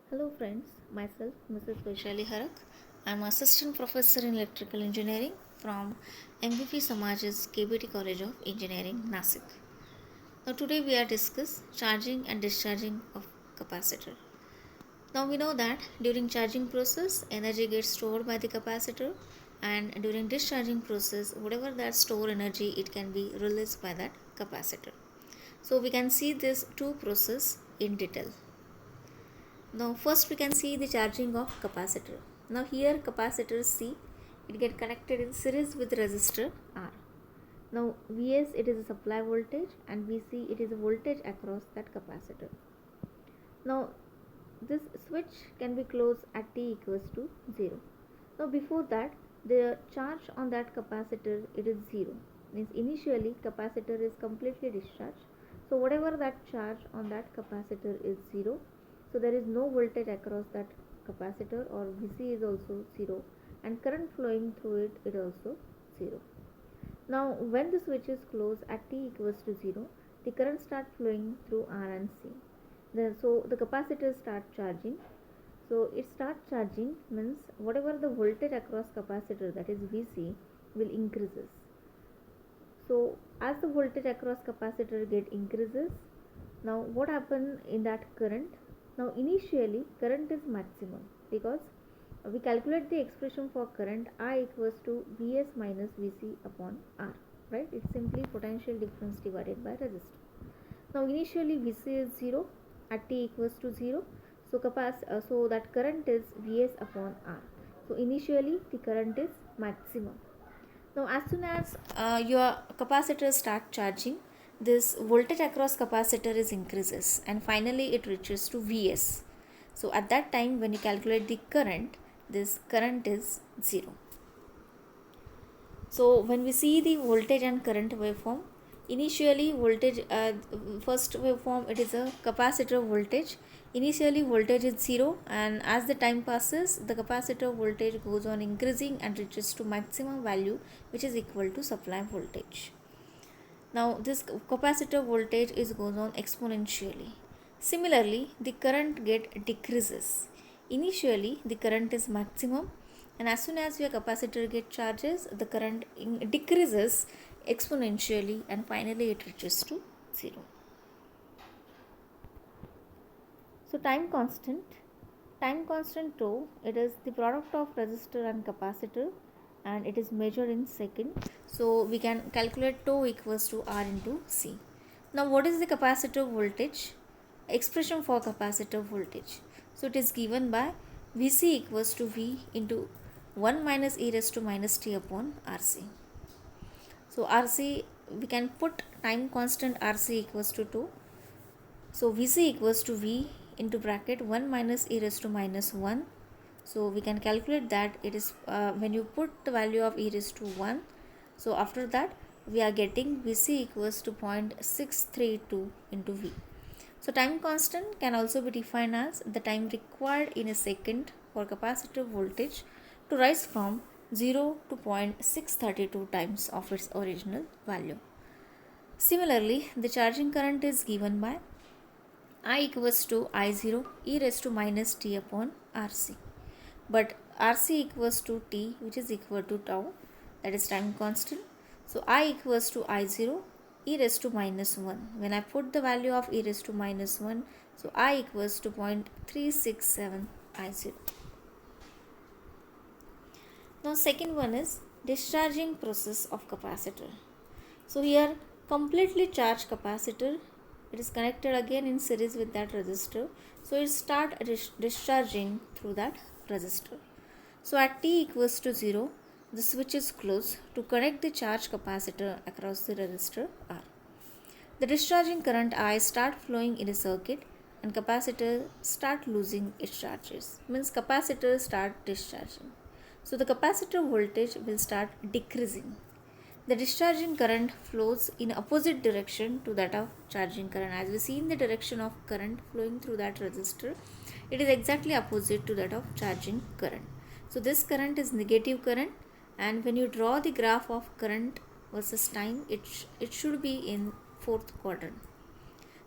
Hello friends, myself Mrs. Vaishali Harak. I am Assistant Professor in Electrical Engineering from MVP Samaj's KBT College of Engineering, Nasik. Now today we are discuss charging and discharging of capacitor. Now we know that during charging process energy gets stored by the capacitor, and during discharging process whatever that store energy it can be released by that capacitor. So we can see this two process in detail. Now first we can see the charging of capacitor. Now here capacitor C, it get connected in series with resistor R. Now Vs it is a supply voltage and Vc it is a voltage across that capacitor. Now this switch can be closed at t equals to 0. Now before that the charge on that capacitor it is 0. Means initially capacitor is completely discharged. So whatever that charge on that capacitor is 0. So there is no voltage across that capacitor, or Vc is also 0, and current flowing through it is also 0. Now when the switch is closed at t equals to 0, the current start flowing through R and C. So the capacitor start charging. So it start charging means whatever the voltage across capacitor, that is Vc, will increases. So as the voltage across capacitor get increases, now what happen in that current? Now initially current is maximum because we calculate the expression for current I equals to Vs minus Vc upon R, right? It's simply potential difference divided by resistance. Now initially Vc is 0 at t equals to 0, so so that current is Vs upon R. So initially the current is maximum. Now as soon as your capacitor start charging, this voltage across capacitor is increases and finally it reaches to Vs. So at that time when you calculate the current, this current is 0. So when we see the voltage and current waveform, initially voltage, first waveform it is a capacitor voltage. Initially voltage is 0, and as the time passes the capacitor voltage goes on increasing and reaches to maximum value, which is equal to supply voltage. Now this capacitor voltage is goes on exponentially. Similarly the current get decreases. Initially the current is maximum, and as soon as your capacitor get charges the current decreases exponentially and finally it reaches to 0. So time constant tau, it is the product of resistor and capacitor and it is measured in second. So we can calculate tau equals to R into C. Now what is the capacitor voltage? Expression for capacitor voltage. So it is given by Vc equals to V into 1 minus e raised to minus t upon Rc. So Rc, we can put time constant Rc equals to 2. So Vc equals to V into bracket 1 minus e raised to minus 1. So we can calculate that it is when you put the value of e raised to 1. So after that we are getting Vc equals to 0.632 into V. So time constant can also be defined as the time required in a second for capacitor voltage to rise from 0 to 0.632 times of its original value. Similarly, the charging current is given by I equals to I0 e raised to minus t upon Rc. But Rc equals to t, which is equal to tau, that is time constant. So I equals to I0 e raised to minus 1. When I put the value of e raised to minus 1, so I equals to 0.367 I0. Now second one is discharging process of capacitor. So here completely charged capacitor, it is connected again in series with that resistor. So it start discharging through that resistor. So at t equals to 0, the switch is closed to connect the charged capacitor across the resistor R. The discharging current I start flowing in a circuit and capacitor start losing its charges. Means capacitor start discharging. So the capacitor voltage will start decreasing. The discharging current flows in opposite direction to that of charging current. As we see in the direction of current flowing through that resistor, it is exactly opposite to that of charging current. So this current is negative current, and when you draw the graph of current versus time, it should be in fourth quadrant.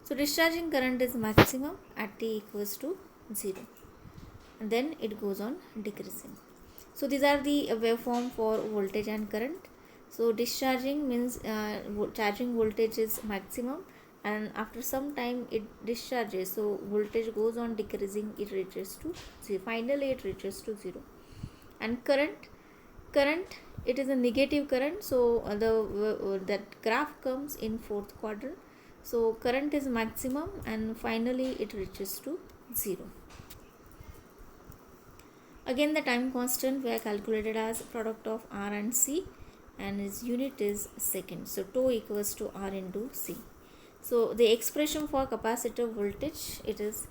So discharging current is maximum at t equals to 0. and then it goes on decreasing. So these are the waveform for voltage and current. So discharging means charging voltage is maximum, and after some time it discharges, so voltage goes on decreasing, it reaches to 0. Finally it reaches to 0. And current, it is a negative current, so that graph comes in fourth quadrant. So current is maximum and finally it reaches to 0. Again the time constant we are calculated as product of R and C, and its unit is second. So τ equals to R into C. So the expression for capacitor voltage, it is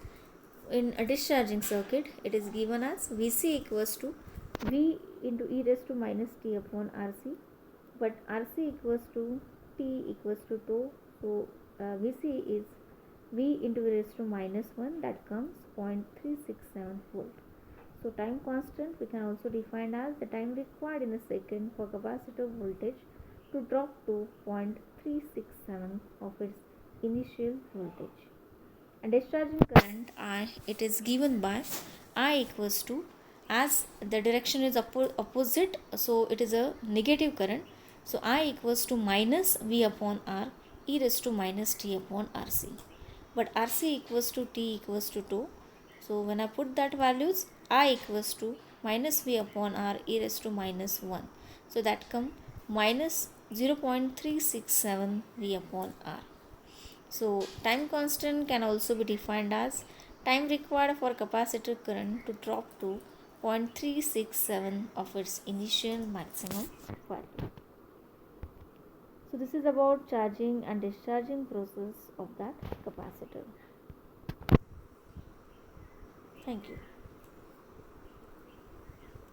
in a discharging circuit, it is given as Vc equals to V into e raised to minus t upon Rc, but Rc equals to t equals to τ. So Vc is V into e raised to minus 1, that comes 0.367 volt. So time constant we can also define as the time required in a second for capacitor voltage to drop to 0.367 of its initial voltage. And discharging current I, it is given by I equals to, as the direction is opposite, so it is a negative current, so I equals to minus V upon R e raised to minus t upon Rc, but Rc equals to t equals to τ. So when I put that values, I equals to minus V upon R e raised to minus 1, so that come minus 0.367 V upon R. So time constant can also be defined as time required for capacitor current to drop to 0.367 of its initial maximum value. So this is about charging and discharging process of that capacitor. Thank you.